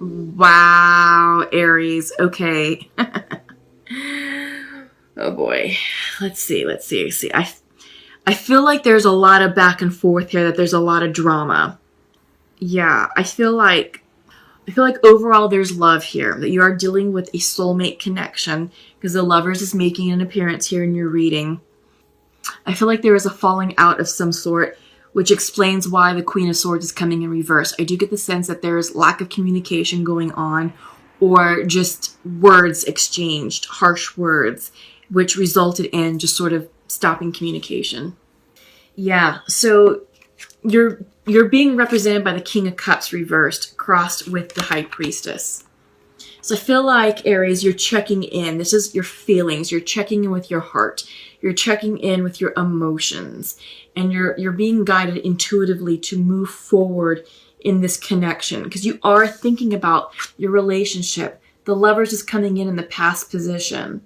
Wow, Aries. Okay. Oh boy. Let's see. I feel like there's a lot of back and forth here, that there's a lot of drama. Yeah, I feel like overall there's love here, that you are dealing with a soulmate connection, because the Lovers is making an appearance here in your reading. I feel like there is a falling out of some sort, which explains why the Queen of Swords is coming in reverse. I do get the sense that there is lack of communication going on, or just words exchanged, harsh words, which resulted in just sort of stopping communication. Yeah, so you're being represented by the King of Cups reversed, crossed with the High Priestess. So I feel like, Aries, you're checking in. This is your feelings. You're checking in with your heart. You're checking in with your emotions. And you're being guided intuitively to move forward in this connection, because you are thinking about your relationship. The Lovers is coming in the past position,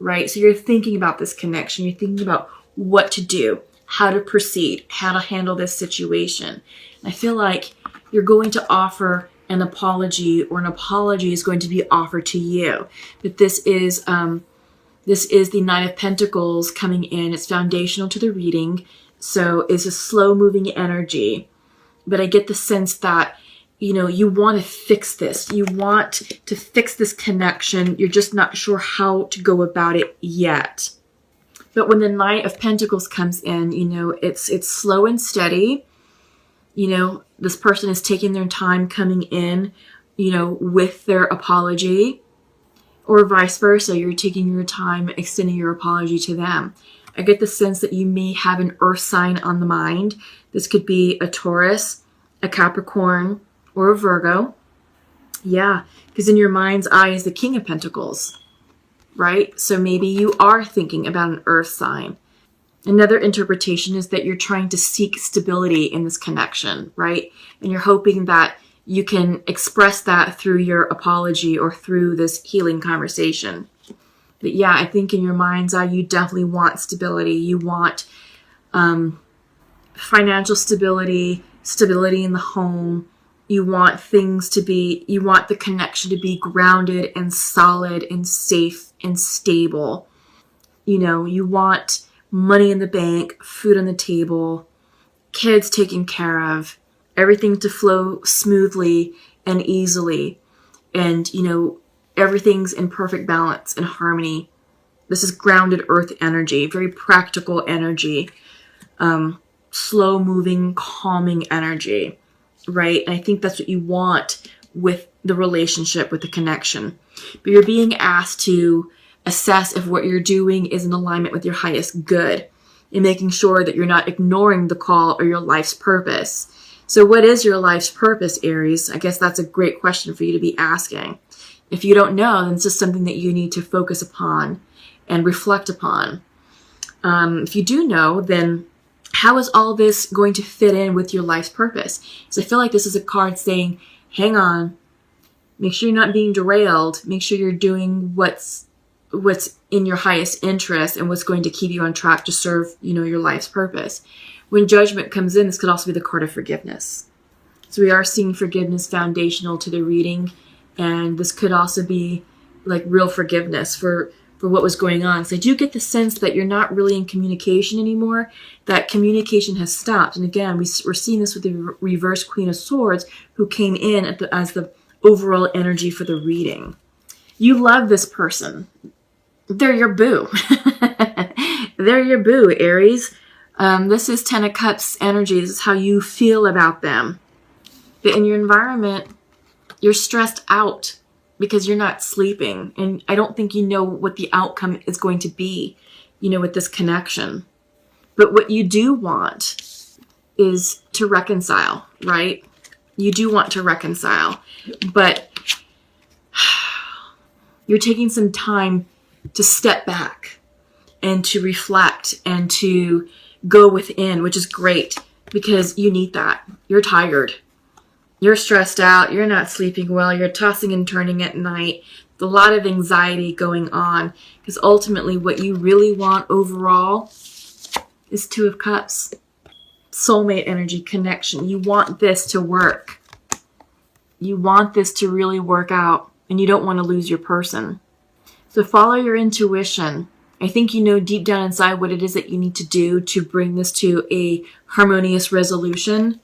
right? So you're thinking about this connection. You're thinking about what to do, how to proceed, how to handle this situation. And I feel like you're going to offer an apology, or an apology is going to be offered to you. But this is the Nine of Pentacles coming in. It's foundational to the reading, so it's a slow moving energy. But I get the sense that, you want to fix this. You want to fix this connection. You're just not sure how to go about it yet. But when the Knight of Pentacles comes in, it's slow and steady. This person is taking their time coming in, with their apology, or vice versa. You're taking your time extending your apology to them. I get the sense that you may have an earth sign on the mind. This could be a Taurus, a Capricorn, or a Virgo. Yeah, because in your mind's eye is the King of Pentacles, right? So maybe you are thinking about an earth sign. Another interpretation is that you're trying to seek stability in this connection, right? And you're hoping that you can express that through your apology or through this healing conversation. But yeah, I think in your mind's eye, you definitely want stability. You want financial stability, stability in the home. You want you want the connection to be grounded and solid and safe and stable. You want money in the bank, food on the table, kids taken care of, everything to flow smoothly and easily. And, everything's in perfect balance and harmony. This is grounded earth energy, very practical energy, slow moving, calming energy, right? And I think that's what you want with the relationship, with the connection. But you're being asked to assess if what you're doing is in alignment with your highest good, and making sure that you're not ignoring the call or your life's purpose. So what is your life's purpose, Aries? I guess that's a great question for you to be asking. If you don't know, then it's just something that you need to focus upon and reflect upon. If you do know, then how is all this going to fit in with your life's purpose? So I feel like this is a card saying, hang on, make sure you're not being derailed, make sure you're doing what's in your highest interest and what's going to keep you on track to serve, your life's purpose. When Judgment comes in, this could also be the card of forgiveness. So we are seeing forgiveness foundational to the reading, and this could also be like real forgiveness for what was going on. So I do get the sense that you're not really in communication anymore, that communication has stopped. And again, we're seeing this with the reverse Queen of Swords, who came in as the overall energy for the reading. You love this person. They're your boo. They're your boo, Aries. This is Ten of Cups energy. This is how you feel about them. But in your environment, you're stressed out because you're not sleeping. And I don't think you know what the outcome is going to be, with this connection. But what you do want is to reconcile, right? You do want to reconcile. But you're taking some time to step back and to reflect and to go within, which is great because you need that. You're tired. You're stressed out. You're not sleeping well. You're tossing and turning at night. A lot of anxiety going on because ultimately what you really want overall is Two of Cups. Soulmate energy, connection. You want this to work. You want this to really work out, and you don't want to lose your person. So follow your intuition. I think you know deep down inside what it is that you need to do to bring this to a harmonious resolution.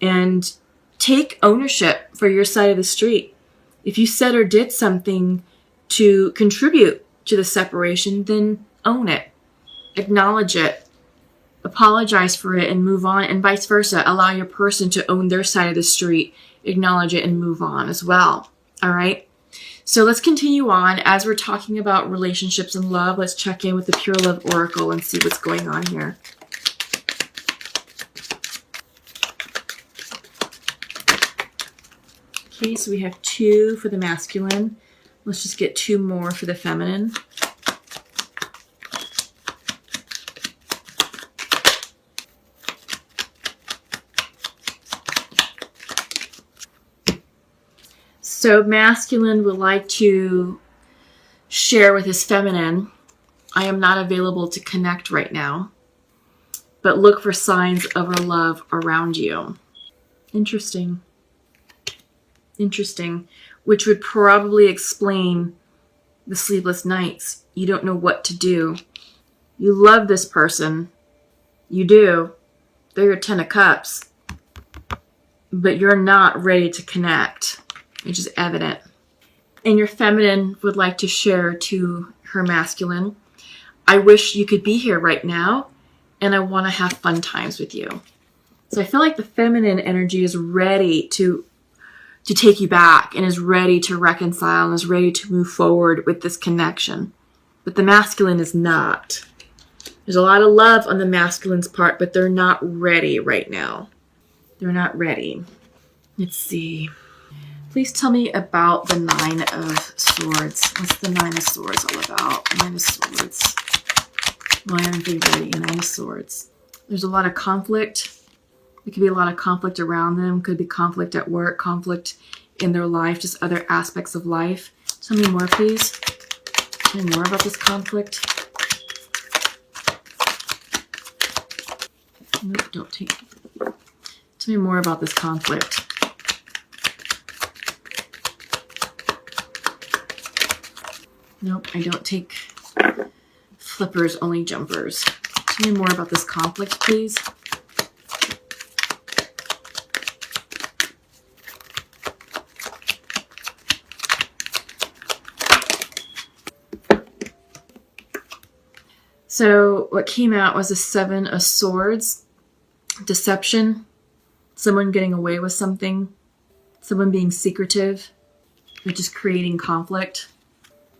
And take ownership for your side of the street. If you said or did something to contribute to the separation, then own it. Acknowledge it. Apologize for it and move on, and vice versa. Allow your person to own their side of the street, acknowledge it, and move on as well. All right? So let's continue on. As we're talking about relationships and love, let's check in with the Pure Love Oracle and see what's going on here. Okay, so we have 2 for the masculine. Let's just get 2 more for the feminine. So masculine would like to share with his feminine, I am not available to connect right now, but look for signs of our love around you. Interesting. Interesting. Which would probably explain the sleepless nights. You don't know what to do. You love this person. You do. They're your 10 of Cups. But you're not ready to connect. Which is evident. And your feminine would like to share to her masculine, I wish you could be here right now, and I want to have fun times with you. So I feel like the feminine energy is ready to take you back, and is ready to reconcile, and is ready to move forward with this connection. But the masculine is not. There's a lot of love on the masculine's part, but they're not ready right now. They're not ready. Let's see. Please tell me about the 9 of Swords. What's the 9 of Swords all about? 9 of Swords. Why aren't they ready? 9 of Swords. There's a lot of conflict. There could be a lot of conflict around them. Could be conflict at work, conflict in their life, just other aspects of life. Tell me more, please. Tell me more about this conflict. Nope, don't take. Tell me more about this conflict. Nope, I don't take flippers, only jumpers. Tell me more about this conflict, please. So what came out was a 7 of Swords. Deception. Someone getting away with something. Someone being secretive. Which is creating conflict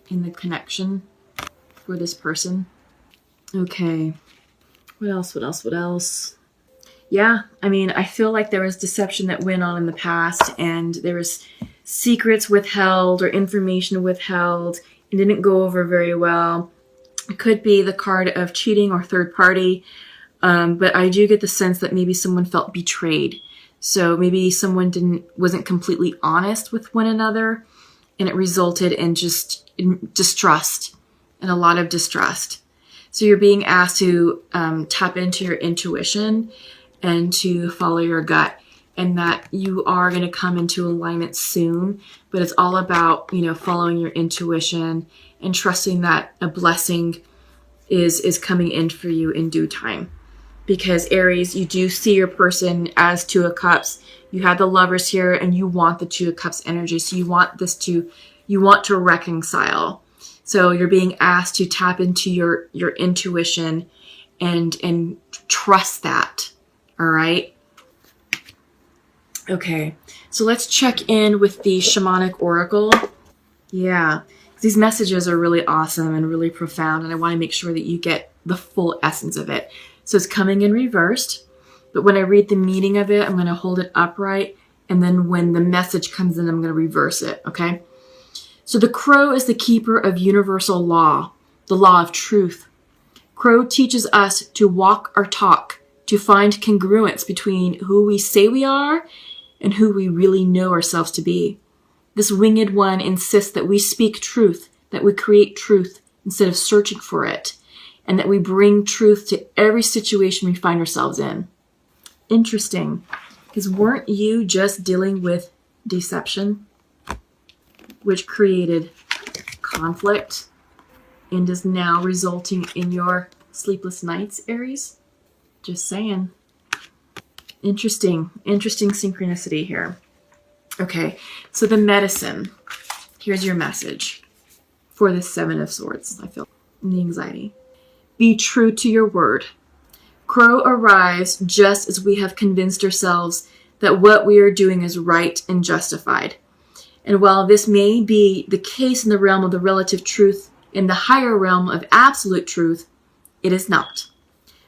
in the connection for this person. Okay. What else? What else? What else? Yeah, I mean, I feel like there was deception that went on in the past, and there was secrets withheld or information withheld and didn't go over very well. It could be the card of cheating or third party, but I do get the sense that maybe someone felt betrayed. So maybe someone wasn't completely honest with one another, and it resulted in just distrust, and a lot of distrust. So you're being asked to tap into your intuition and to follow your gut, and that you are going to come into alignment soon. But it's all about, following your intuition and trusting that a blessing is coming in for you in due time. Because Aries, you do see your person as 2 of Cups. You have the Lovers here, and you want the 2 of Cups energy. So you want to reconcile. So you're being asked to tap into your intuition and trust that. All right. Okay. So let's check in with the Shamanic Oracle. Yeah. These messages are really awesome and really profound, and I want to make sure that you get the full essence of it. So it's coming in reversed, but when I read the meaning of it, I'm going to hold it upright, and then when the message comes in, I'm going to reverse it, okay? So the crow is the keeper of universal law, the law of truth. Crow teaches us to walk our talk, to find congruence between who we say we are and who we really know ourselves to be. This winged one insists that we speak truth, that we create truth instead of searching for it, and that we bring truth to every situation we find ourselves in. Interesting. Because weren't you just dealing with deception, which created conflict and is now resulting in your sleepless nights, Aries? Just saying. Interesting synchronicity here. Okay, so the medicine. Here's your message for the Seven of Swords, I feel, and the anxiety. Be true to your word. Crow arrives just as we have convinced ourselves that what we are doing is right and justified. And while this may be the case in the realm of the relative truth, in the higher realm of absolute truth, it is not.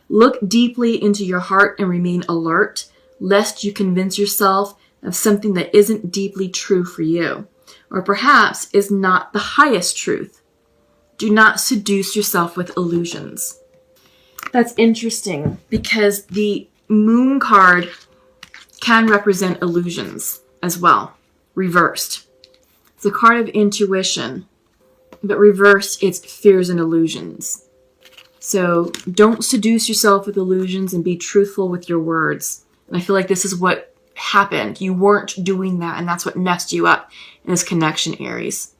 Look deeply into your heart and remain alert, lest you convince yourself of something that isn't deeply true for you, or perhaps is not the highest truth. Do not seduce yourself with illusions. That's interesting because the moon card can represent illusions as well, reversed. It's a card of intuition, but reversed, it's fears and illusions. So don't seduce yourself with illusions and be truthful with your words. And I feel like this is what happened. You weren't doing that, and that's what messed you up in this connection, Aries.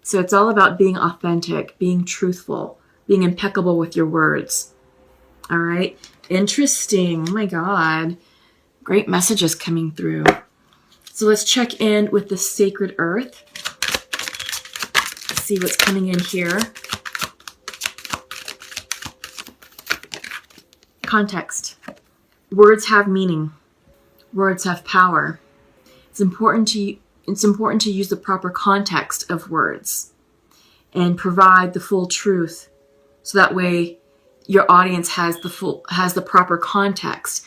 So it's all about being authentic, being truthful, being impeccable with your words. All right. Interesting. Oh my God. Great messages coming through. So let's check in with the sacred earth. See what's coming in here. Context. Words have meaning. Words have power. It's important to use the proper context of words and provide the full truth, so that way your audience has the proper context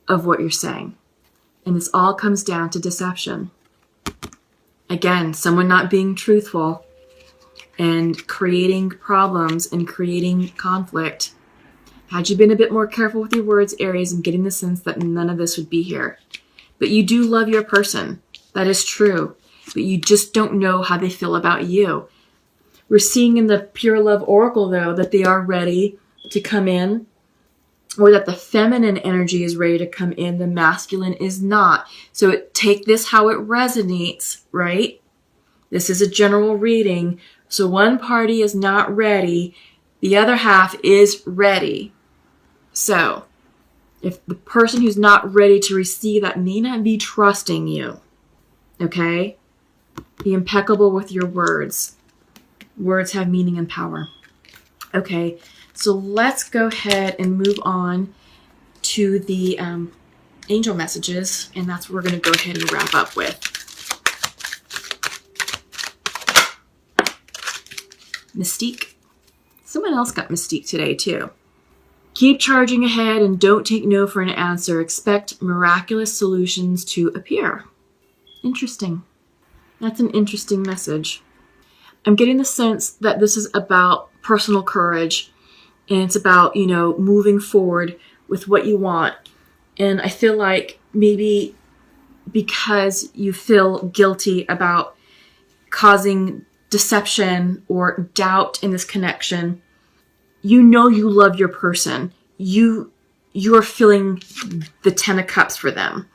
of what you're saying. And this all comes down to deception. Again, someone not being truthful and creating problems and creating conflict. Had you been a bit more careful with your words, Aries, I'm getting the sense that none of this would be here. But you do love your person. That is true. But you just don't know how they feel about you. We're seeing in the Pure Love Oracle, though, that they are ready to come in, or that the feminine energy is ready to come in. The masculine is not. So take this how it resonates, right? This is a general reading. So one party is not ready. The other half is ready. So if the person who's not ready to receive that may not be trusting you, okay? Be impeccable with your words. Words have meaning and power. Okay, so let's go ahead and move on to the angel messages, and that's what we're going to go ahead and wrap up with. Mystique. Someone else got Mystique today, too. Keep charging ahead and don't take no for an answer. Expect miraculous solutions to appear. Interesting. That's an interesting message. I'm getting the sense that this is about personal courage, and it's about, moving forward with what you want. And I feel like maybe because you feel guilty about causing deception or doubt in this connection, you love your person. You're feeling the 10 of Cups for them.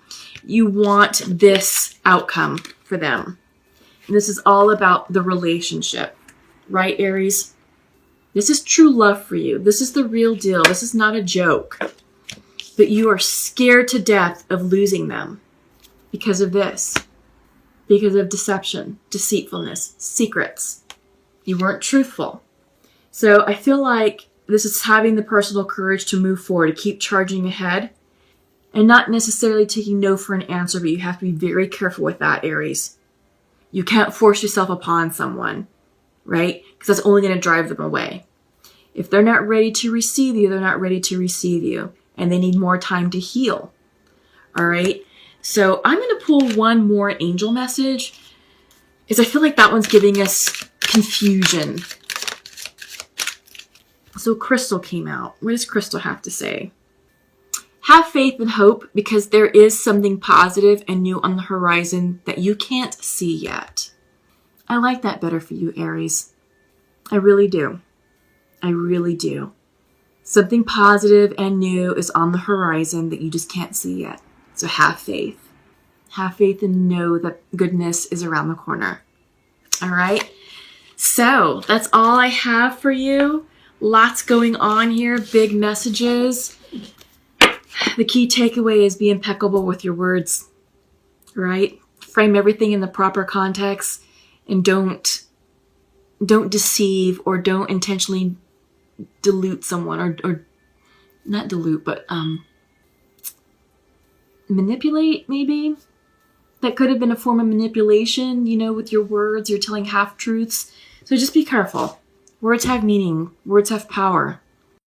You want this outcome for them. And this is all about the relationship, right, Aries? This is true love for you. This is the real deal. This is not a joke. But you are scared to death of losing them because of this. Because of deception, deceitfulness, secrets. You weren't truthful. So I feel like this is having the personal courage to move forward, to keep charging ahead, and not necessarily taking no for an answer, but you have to be very careful with that, Aries. You can't force yourself upon someone, right? Because that's only going to drive them away. If they're not ready to receive you, they're not ready to receive you. And they need more time to heal. All right? So I'm going to pull one more angel message, because I feel like that one's giving us confusion. So Crystal came out. What does Crystal have to say? Have faith and hope, because there is something positive and new on the horizon that you can't see yet. I like that better for you, Aries. I really do. I really do. Something positive and new is on the horizon that you just can't see yet. So have faith. Have faith and know that goodness is around the corner. All right. So that's all I have for you. Lots going on here. Big messages. The key takeaway is be impeccable with your words, right? Frame everything in the proper context and don't deceive or don't intentionally dilute someone or not dilute, but manipulate maybe. That could have been a form of manipulation, with your words. You're telling half-truths. So just be careful. Words have meaning. Words have power.